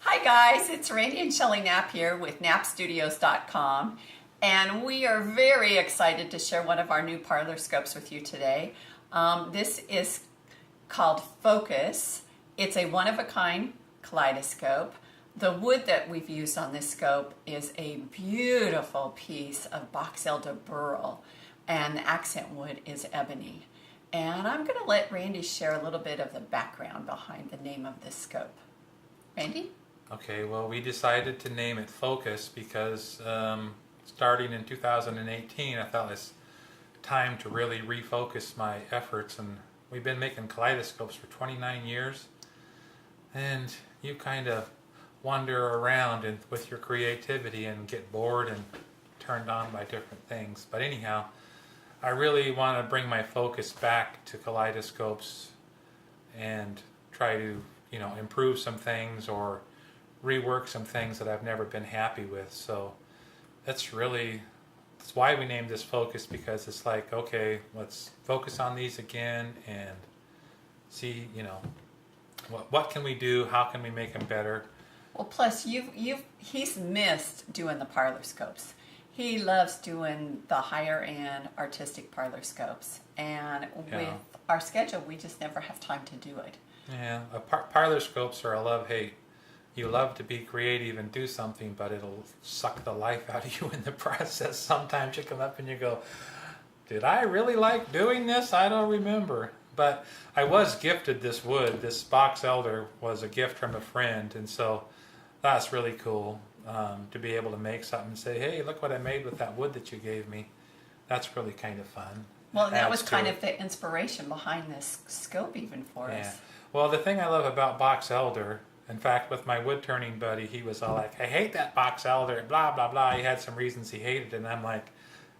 Hi guys, it's Randy and Shelley Knapp here with knappstudios.com, and we are very excited to share one of our new parlor scopes with you today. This is called Focus. It's a one-of-a-kind kaleidoscope. The wood that we've used on this scope is a beautiful piece of box elder burl, and the accent wood is ebony. And I'm going to let Randy share a little bit of the background behind the name of this scope. Randy? Okay, well, we decided to name it Focus because starting in 2018, I thought it's time to really refocus my efforts. And we've been making kaleidoscopes for 29 years. And you kind of wander around with your creativity and get bored and turned on by different things. But anyhow, I really want to bring my focus back to kaleidoscopes and try to, improve some things or rework some things that I've never been happy with. So that's why we named this Focus, because it's like, okay, let's focus on these again and see, what can we do? How can we make them better? Well, plus he's missed doing the parlor scopes. He loves doing the higher end artistic parlor scopes, and with our schedule, we just never have time to do it. Yeah, parlor scopes are a love-hate. You love to be creative and do something, but it'll suck the life out of you in the process. Sometimes you come up and you go, did I really like doing this? I don't remember. But I was gifted this wood. This box elder was a gift from a friend, and so that's really cool to be able to make something and say, hey, look what I made with that wood that you gave me. That's really kind of fun. Well, that was kind of the inspiration behind this scope even for us. Well, the thing I love about box elder, in fact, with my wood turning buddy, he was all like, I hate that box elder, blah, blah, blah. He had some reasons he hated it, and I'm like,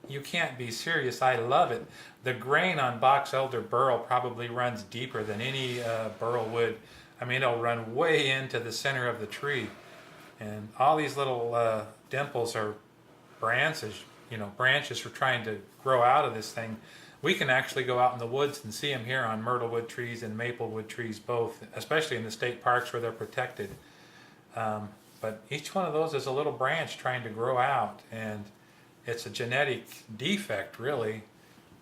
you can't be serious. I love it. The grain on box elder burl probably runs deeper than any burl wood. I mean, it'll run way into the center of the tree. And all these little dimples are branches, branches are trying to grow out of this thing. We can actually go out in the woods and see them here on myrtlewood trees and maplewood trees both, especially in the state parks where they're protected. But each one of those is a little branch trying to grow out, and it's a genetic defect, really,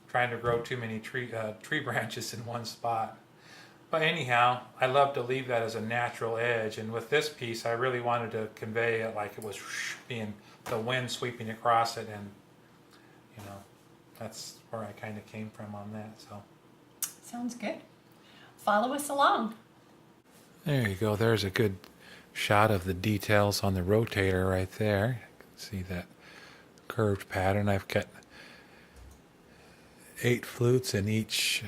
trying to grow too many tree branches in one spot. But anyhow, I love to leave that as a natural edge, and with this piece I really wanted to convey it like it was being the wind sweeping across it, and that's where I kind of came from on that. So Sounds good. Follow us along. there you go. There's a good shot of the details on the rotator right there. You can see that curved pattern. I've got 8 flutes in each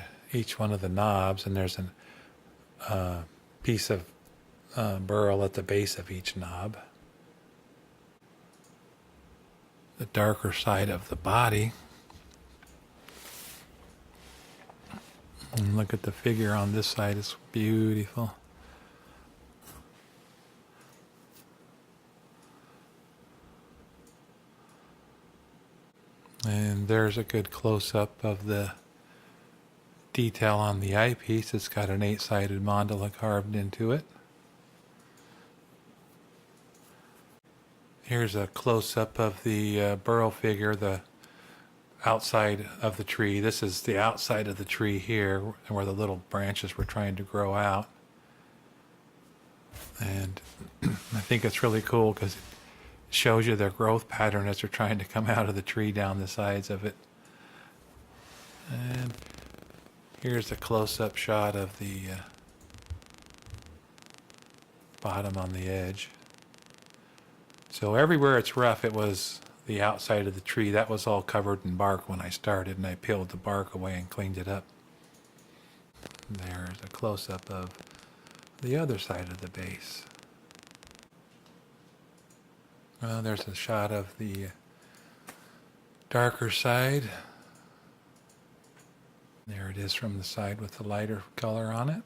one of the knobs, and there's a piece of burl at the base of each knob. The darker side of the body. And look at the figure on this side, it's beautiful. And there's a good close-up of the detail on the eyepiece. It's got an 8-sided mandala carved into it. Here's a close-up of the burl figure, the outside of the tree. This is the outside of the tree here, where the little branches were trying to grow out. And I think it's really cool because it shows you their growth pattern as they're trying to come out of the tree down the sides of it. And here's a close-up shot of the bottom on the edge. So everywhere it's rough, it was the outside of the tree. That was all covered in bark when I started, and I peeled the bark away and cleaned it up. There's a close-up of the other side of the base. Well, there's a shot of the darker side. There it is from the side with the lighter color on it.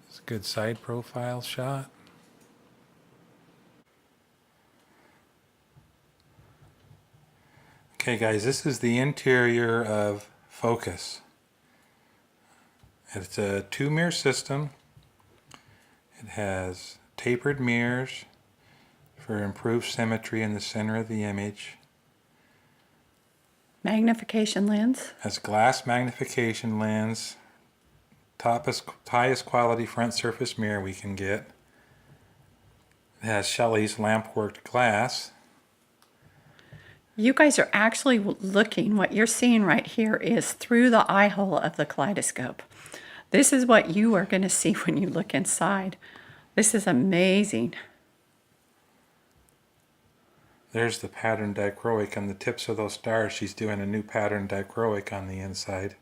It's a good side profile shot. Okay guys, this is the interior of Focus. It's a 2-mirror system. It has tapered mirrors for improved symmetry in the center of the image. Magnification lens. Has glass magnification lens. Highest quality front surface mirror we can get. It has Shelley's lamp-worked glass. You guys are actually looking, what you're seeing right here is through the eye hole of the kaleidoscope. This is what you are going to see when you look inside. This is amazing. There's the pattern dichroic on the tips of those stars. She's doing a new pattern dichroic on the inside.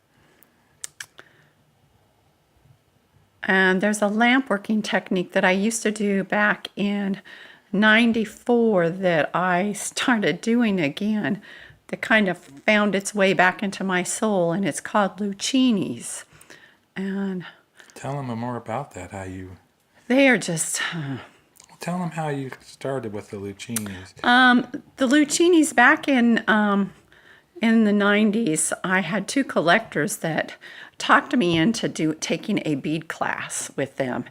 And there's a lamp working technique that I used to do back in '94 that I started doing again that kind of found its way back into my soul, and it's called Lucchini's. And tell them more about that, they are just... Tell them how you started with the Lucchini's. The Lucchini's back in the 90s, I had two collectors that talked me into taking a bead class with them.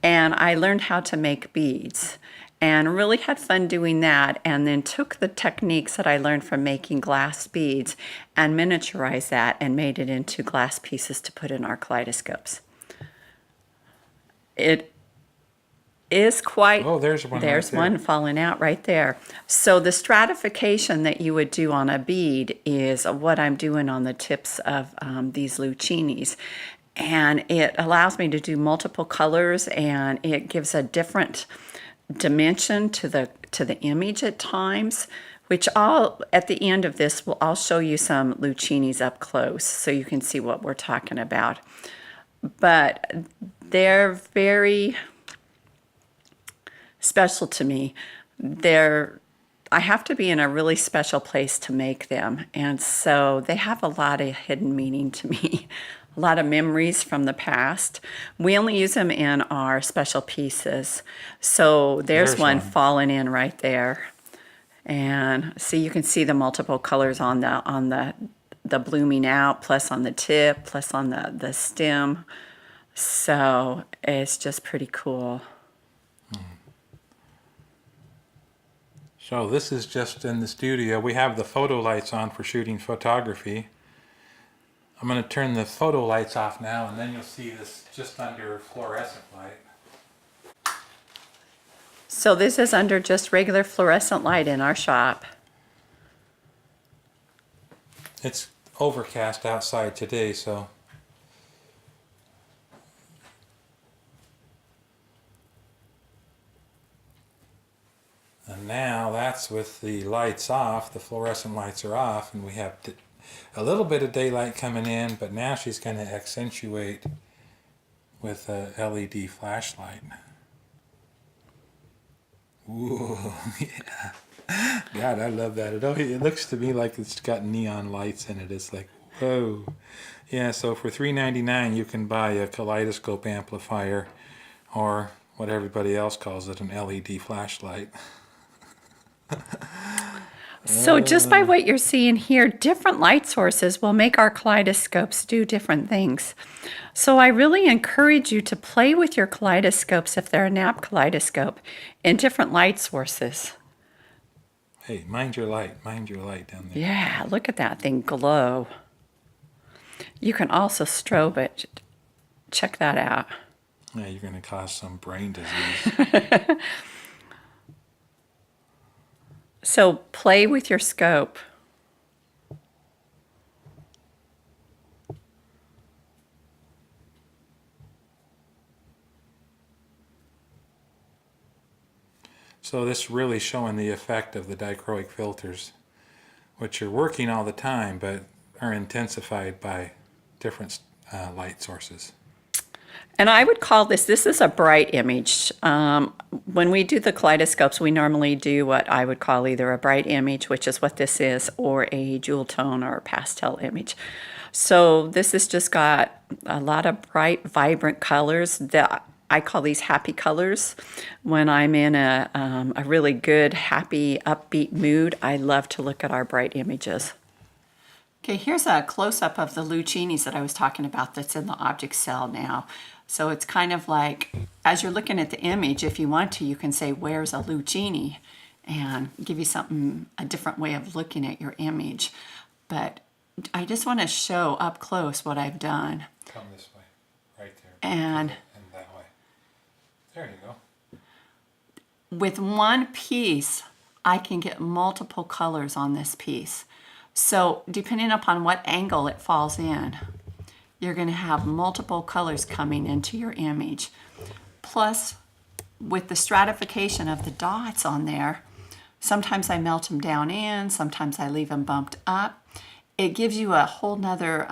And I learned how to make beads and really had fun doing that, and then took the techniques that I learned from making glass beads and miniaturized that and made it into glass pieces to put in our kaleidoscopes. It is quite... Oh, there's one. There's right there. one falling out right there. So the stratification that you would do on a bead is what I'm doing on the tips of these Lucchini's. And it allows me to do multiple colors, and it gives a different dimension to the image at times, which at the end of this, I'll show you some Lucchini's up close so you can see what we're talking about. But they're very special to me. I have to be in a really special place to make them, and so they have a lot of hidden meaning to me, a lot of memories from the past. We only use them in our special pieces. So there's one falling in right there, and see, you can see the multiple colors on the blooming out, plus on the tip, plus on the stem. So it's just pretty cool. So this is just in the studio. We have the photo lights on for shooting photography. I'm going to turn the photo lights off now, and then you'll see this just under fluorescent light. So this is under just regular fluorescent light in our shop. It's overcast outside today, so... And now that's with the lights off, the fluorescent lights are off, and we have a little bit of daylight coming in, but now she's going to accentuate with a LED flashlight. Ooh, yeah. God, I love that. It looks to me like it's got neon lights in it. It's like, whoa. Yeah, so for $3.99 you can buy a kaleidoscope amplifier, or what everybody else calls it, an LED flashlight. So just by what you're seeing here, different light sources will make our kaleidoscopes do different things. So I really encourage you to play with your kaleidoscopes, if they're a Knapp kaleidoscope, in different light sources. Hey, mind your light down there. Yeah, look at that thing glow. You can also strobe it. Check that out. Yeah, you're going to cause some brain disease. So play with your scope. So this really showing the effect of the dichroic filters, which are working all the time, but are intensified by different light sources. And I would call this is a bright image. When we do the kaleidoscopes, we normally do what I would call either a bright image, which is what this is, or a jewel tone or pastel image. So this has just got a lot of bright, vibrant colors that I call these happy colors. When I'm in a really good, happy, upbeat mood, I love to look at our bright images. Okay, here's a close-up of the Lucinis that I was talking about that's in the object cell now. So it's kind of like, as you're looking at the image, if you want to, you can say, where's a Lucini? And give you something, a different way of looking at your image. But I just want to show up close what I've done. Come this way, right there. And that way. There you go. with one piece, I can get multiple colors on this piece. So depending upon what angle it falls in, you're going to have multiple colors coming into your image. Plus, with the stratification of the dots on there, sometimes I melt them down in, sometimes I leave them bumped up. It gives you a whole nother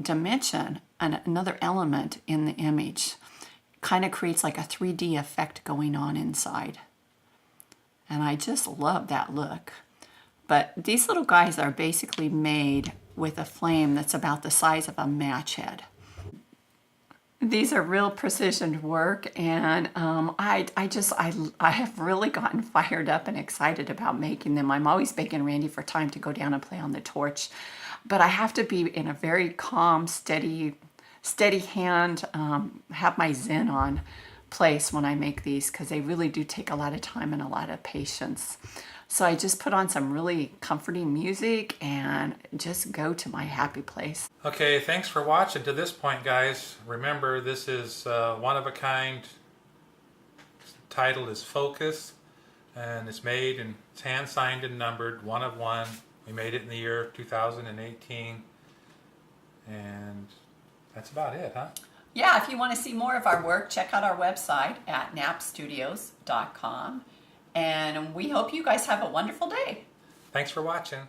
dimension and another element in the image. Kind of creates like a 3D effect going on inside. And I just love that look. But these little guys are basically made with a flame that's about the size of a match head. These are real precision work, and I have really gotten fired up and excited about making them. I'm always begging Randy for time to go down and play on the torch, but I have to be in a very calm, steady hand, have my zen on place when I make these, because they really do take a lot of time and a lot of patience. So I just put on some really comforting music and just go to my happy place. Okay, thanks for watching to this point, guys. Remember, this is one of a kind. Title is Focus, and it's made and it's hand signed and numbered, 1 of 1. We made it in the year 2018, and that's about it, huh? Yeah, if you want to see more of our work, check out our website at knappstudios.com. And we hope you guys have a wonderful day. Thanks for watching.